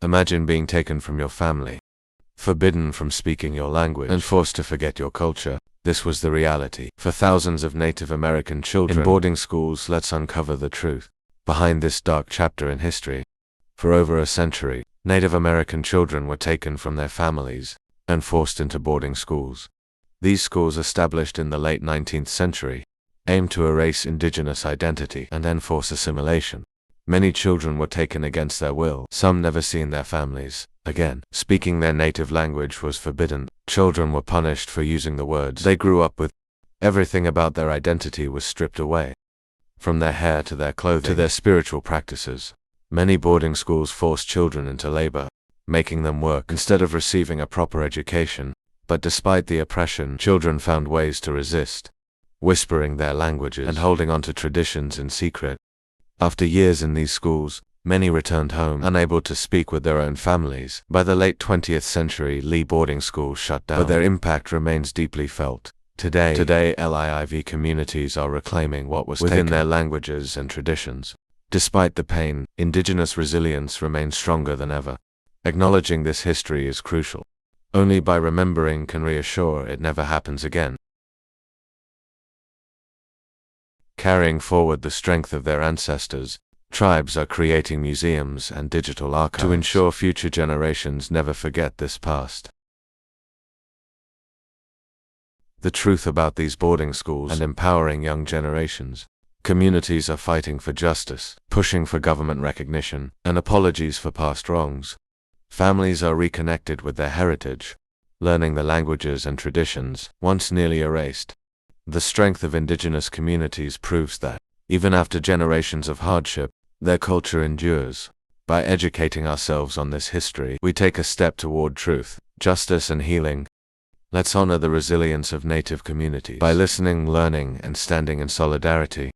Imagine being taken from your family, forbidden from speaking your language, and forced to forget your culture. This was the reality for thousands of Native American children in boarding schools. Let's uncover the truth behind this dark chapter in history. For over a century, Native American children were taken from their families and forced into boarding schools. These schools, established in the late 19th century, aimed to erase indigenous identity and enforce assimilation. Many children were taken against their will, some never seen their families again. Speaking their native language was forbidden. Children were punished for using the words they grew up with. Everything about their identity was stripped away, from their hair to their clothing to their spiritual practices. Many boarding schools forced children into labor, making them work instead of receiving a proper education. But despite the oppression, children found ways to resist, whispering their languages and holding on to traditions in secret. After years in these schools, many returned home, unable to speak with their own families. By the late 20th century, Lee boarding schools shut down, but their impact remains deeply felt. Today, LIV communities are reclaiming what was within their languages and traditions. Despite the pain, Indigenous resilience remains stronger than ever. Acknowledging this history is crucial. Only by remembering can reassure it never happens again. Carrying forward the strength of their ancestors, tribes are creating museums and digital archives to ensure future generations never forget this past. The truth about these boarding schools and empowering young generations. Communities are fighting for justice, pushing for government recognition, and apologies for past wrongs. Families are reconnected with their heritage, learning the languages and traditions once nearly erased. The strength of Indigenous communities proves that, even after generations of hardship, their culture endures. By educating ourselves on this history, we take a step toward truth, justice, and healing. Let's honor the resilience of Native communities by listening, learning, and standing in solidarity.